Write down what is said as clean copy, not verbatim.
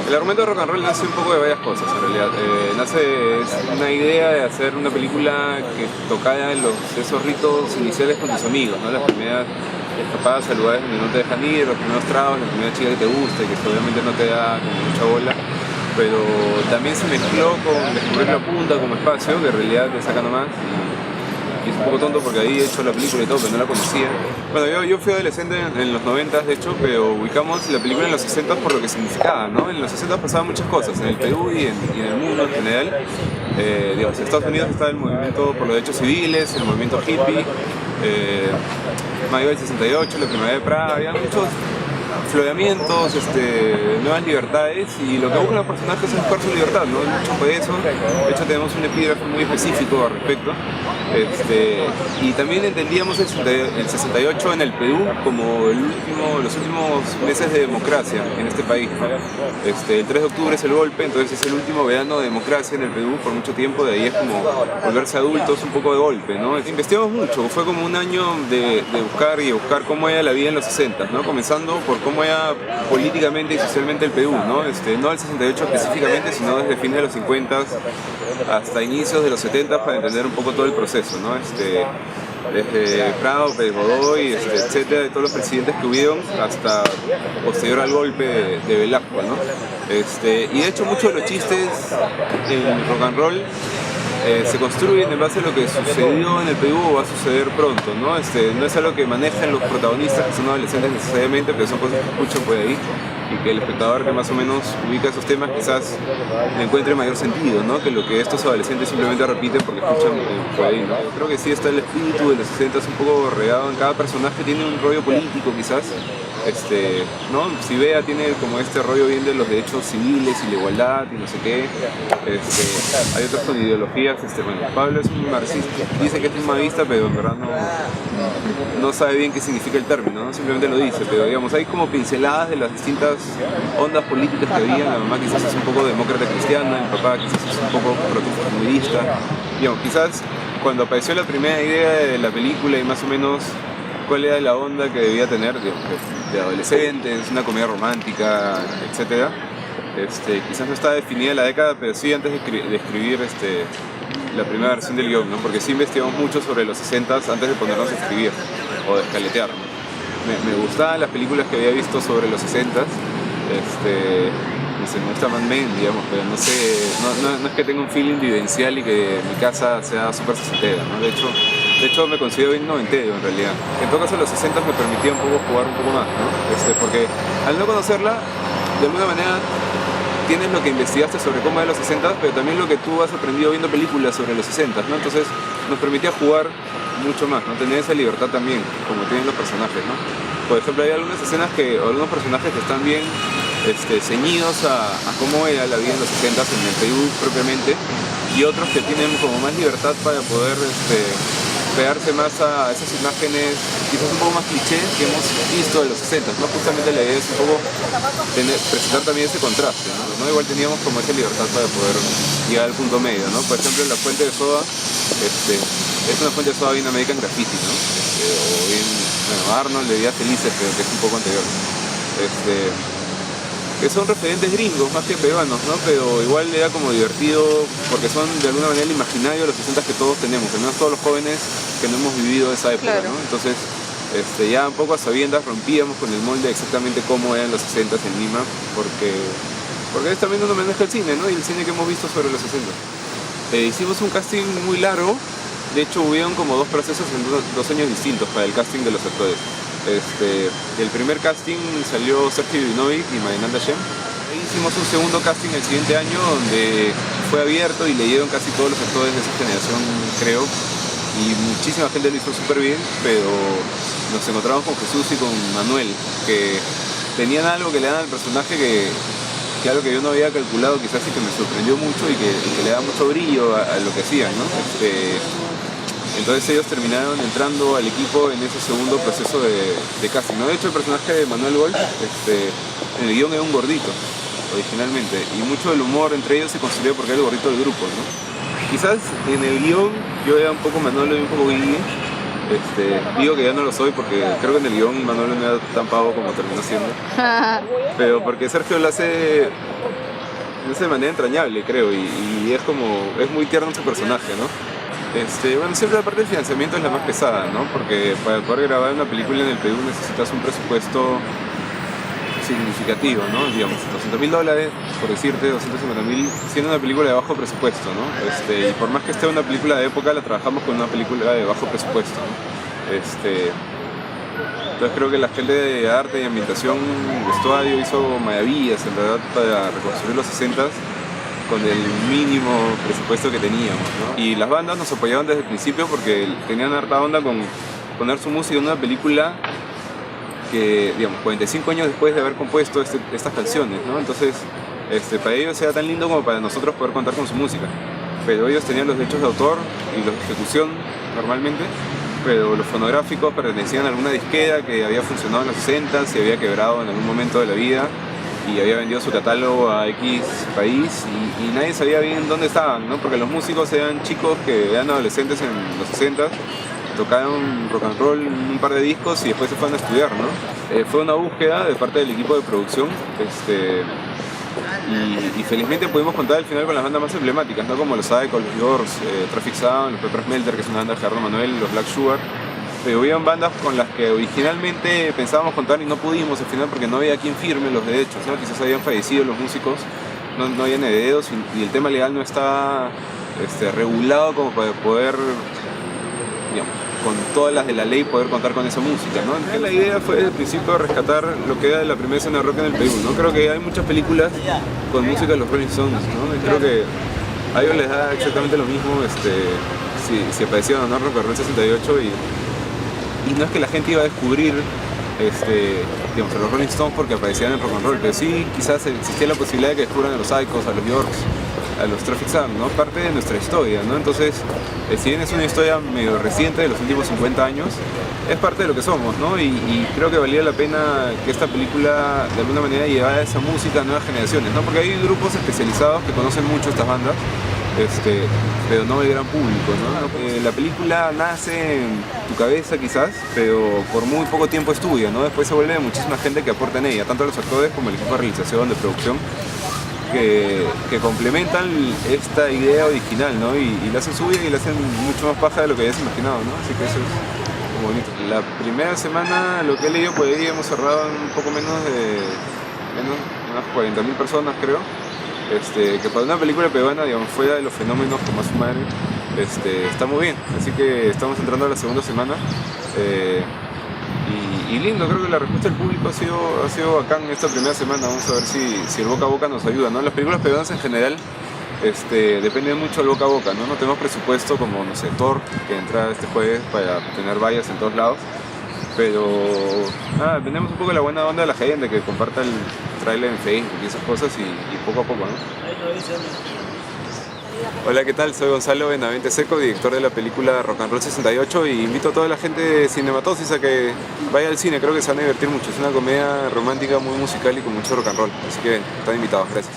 El argumento de Rock and Roll nace un poco de varias cosas en realidad. Nace una idea de hacer una película que tocara esos ritos iniciales con tus amigos, ¿no? Las primeras escapadas a lugares donde no te dejan ir, los primeros tragos, la primera chica que te gusta y que obviamente no te da como mucha bola. Pero también se mezcló con descubrir la punta como espacio, que en realidad te saca nomás. Y es un poco tonto porque ahí he hecho la película y todo, pero no la conocía. Bueno, yo fui adolescente en los 90, de hecho, pero ubicamos la película en los 60 por lo que significaba, ¿no? En los 60 pasaban muchas cosas, en el Perú y en el mundo en general. Digamos, en Estados Unidos estaba el movimiento por los derechos civiles, el movimiento hippie, mayo del 68, la primavera de Praga, había muchos floreamientos, nuevas libertades, y lo que buscan los personajes es buscar su libertad, ¿no? Mucho por eso. De hecho tenemos un epígrafe muy específico al respecto. Y también entendíamos el 68 en el Perú como los últimos meses de democracia en este país, ¿no? El 3 de octubre es el golpe, entonces es el último verano de democracia en el Perú por mucho tiempo. De ahí es como volverse adultos un poco de golpe, ¿no? Investigamos mucho, fue como un año de buscar cómo era la vida en los 60, ¿no? Comenzando por cómo era políticamente y socialmente el Perú, ¿no? No el 68 específicamente, sino desde fines de los 50 hasta inicios de los 70 para entender un poco todo el proceso, ¿no? Desde Prado, Pérez Godoy, etcétera, de todos los presidentes que hubieron hasta posterior al golpe de Velasco, ¿no? Y de hecho muchos de los chistes en Rock and Roll se construyen en base a lo que sucedió en el Perú o va a suceder pronto, ¿no? No es algo que manejan los protagonistas, que son adolescentes necesariamente, pero son cosas que escuchan por ahí y que el espectador que más o menos ubica esos temas quizás le encuentre mayor sentido, ¿no? Que lo que estos adolescentes simplemente repiten porque escuchan por ahí, ¿no? Creo que sí está el espíritu de los 60 un poco regado en cada personaje, tiene un rollo político quizás. ¿No? Si Bea tiene como este rollo bien de los derechos civiles y la igualdad y no sé qué. Hay otros con ideologías. Bueno, Pablo es un marxista, dice que es un maoísta, pero en verdad no sabe bien qué significa el término, ¿no? Simplemente lo dice, pero digamos, hay como pinceladas de las distintas ondas políticas que había. La mamá quizás es un poco demócrata cristiana, el papá quizás es un poco protofascista. Digamos, quizás cuando apareció la primera idea de la película y más o menos cuál era la onda que debía tener, digamos, de adolescentes, una comedia romántica, etc. Quizás no estaba definida la década, pero sí antes de escribir la primera versión del guión, ¿no? Porque sí investigamos mucho sobre los 60 antes de ponernos a escribir o de escaletear, ¿no? Me gustaban las películas que había visto sobre los 60, me gusta Mad Men, digamos, pero no sé, no es que tenga un feeling vivencial y que mi casa sea súper sesentera, ¿no? De hecho me considero bien noventero en realidad. En todo caso los 60 me permitía un poco jugar un poco más, ¿no? Porque al no conocerla, de alguna manera tienes lo que investigaste sobre cómo eran los 60, pero también lo que tú has aprendido viendo películas sobre los 60, ¿no? Entonces nos permitía jugar mucho más, ¿no? Tener esa libertad también, como tienen los personajes, ¿no? Por ejemplo, hay algunas escenas o algunos personajes que están bien ceñidos a cómo era la vida en los 60 en el Perú propiamente, y otros que tienen como más libertad para poder pegarse más a esas imágenes quizás un poco más cliché que hemos visto de los 60, ¿no? Justamente la idea es un poco presentar también ese contraste, ¿no? Igual teníamos como esa libertad para poder llegar al punto medio, ¿no? Por ejemplo, la fuente de soda es una fuente de soda bien American Graffiti, ¿no? O bien, bueno, Arnold de Días Felices, pero que es un poco anterior, que son referentes gringos más que peruanos, ¿no? Pero igual era como divertido porque son de alguna manera el imaginario de los 60 que todos tenemos, al menos todos los jóvenes que no hemos vivido esa época, claro, ¿no? Entonces ya un poco a sabiendas rompíamos con el molde exactamente cómo eran los 60 en Lima, porque es también un homenaje al cine, ¿no? Y el cine que hemos visto sobre los 60. Hicimos un casting muy largo, de hecho hubieron como dos procesos en dos años distintos para el casting de los actores. El primer casting salió Sergio Vinovic y Marinanda Shem. Hicimos un segundo casting el siguiente año donde fue abierto y leyeron casi todos los actores de esa generación, creo, y muchísima gente lo hizo súper bien, pero nos encontramos con Jesús y con Manuel, que tenían algo que le dan al personaje que algo que yo no había calculado quizás y que me sorprendió mucho y que le da mucho brillo a lo que hacían, ¿no? Entonces ellos terminaron entrando al equipo en ese segundo proceso de casting, ¿no? De hecho el personaje de Manuel Golf, en el guión era un gordito, originalmente, y mucho del humor entre ellos se construyó porque era el gordito del grupo, ¿no? Quizás en el guión yo era un poco Manolo y un poco Guigui, Digo que ya no lo soy porque creo que en el guión Manuel no era tan pavo como terminó siendo. Pero porque Sergio lo hace de manera entrañable, creo, y es muy tierno su personaje, ¿no? Bueno, siempre la parte del financiamiento es la más pesada, ¿no? Porque para poder grabar una película en el Perú necesitas un presupuesto significativo, ¿no? Digamos, $200.000, por decirte, 250.000, siendo una película de bajo presupuesto, ¿no? Y por más que esté una película de época, la trabajamos con una película de bajo presupuesto, ¿no? Entonces creo que la gente de arte y ambientación, vestuario, hizo maravillas, en verdad, para reconstruir los 60s con el mínimo presupuesto que teníamos, ¿no? Y las bandas nos apoyaban desde el principio porque tenían harta onda con poner su música en una película que, digamos, 45 años después de haber compuesto estas canciones, ¿no? Entonces, para ellos era tan lindo como para nosotros poder contar con su música. Pero ellos tenían los derechos de autor y la ejecución normalmente, pero los fonográficos pertenecían a alguna disquera que había funcionado en los 60 y había quebrado en algún momento de la vida y había vendido su catálogo a X país y nadie sabía bien dónde estaban, ¿no? Porque los músicos eran chicos que eran adolescentes en los 60, tocaron rock and roll en un par de discos y después se fueron a estudiar, ¿no? Fue una búsqueda de parte del equipo de producción, y felizmente pudimos contar al final con las bandas más emblemáticas, ¿no? Como los Psycho, los Doors, Traffic Sound, los Pepper Smelter, que es una banda de Gerardo Manuel, los Black Sugar. Pero hubieron bandas con las que originalmente pensábamos contar y no pudimos al final porque no había quien firme los derechos, ¿no? Quizás habían fallecido los músicos, no habían herederos y el tema legal no está regulado como para poder, digamos, con todas las de la ley poder contar con esa música, ¿no? Entonces, la idea fue desde el principio rescatar lo que era la primera escena de rock en el Perú, ¿no? Creo que hay muchas películas con música de los Rolling Stones, ¿no? Y creo que a ellos les da exactamente lo mismo si aparecieron o no Rock and Roll 68 y no es que la gente iba a descubrir digamos, a los Rolling Stones porque aparecían en rock and roll, pero sí quizás existía la posibilidad de que descubran a los Psychos, a los Yorks, a los Traffic Sound, ¿no? Parte de nuestra historia, ¿no? Entonces, si bien es una historia medio reciente de los últimos 50 años, es parte de lo que somos, ¿no? Y creo que valía la pena que esta película de alguna manera llevara esa música a nuevas generaciones, ¿no? Porque hay grupos especializados que conocen mucho estas bandas, pero no el gran público, ¿no? La película nace en tu cabeza quizás, pero por muy poco tiempo estudia, ¿no? Después se vuelve muchísima gente que aporta en ella, tanto los actores como el equipo de realización, de producción, que complementan esta idea original, ¿no? Y la hacen suya y la hacen mucho más paja de lo que habías imaginado, ¿no? Así que eso es como bonito. La primera semana, lo que he leído, por ahí hemos cerrado un poco menos de unas 40.000 personas, creo. Que para una película peruana, digamos, fuera de los fenómenos como a su madre, está muy bien. Así que estamos entrando a la segunda semana. Y lindo, creo que la respuesta del público ha sido bacán esta primera semana. Vamos a ver si el boca a boca nos ayuda, ¿no? Las películas peruanas en general dependen mucho del boca a boca, ¿no? No tenemos presupuesto como, no sé, Thor, que entra este jueves para tener vallas en todos lados. Pero nada, dependemos un poco de la buena onda de la gente, que comparta el tráiler en Facebook y esas cosas y poco a poco, ¿no? Hola, ¿qué tal? Soy Gonzalo Benavente Seco, director de la película Rock and Roll 68 y invito a toda la gente de Cinematosis a que vaya al cine, creo que se van a divertir mucho. Es una comedia romántica muy musical y con mucho rock and roll, así que están invitados, gracias.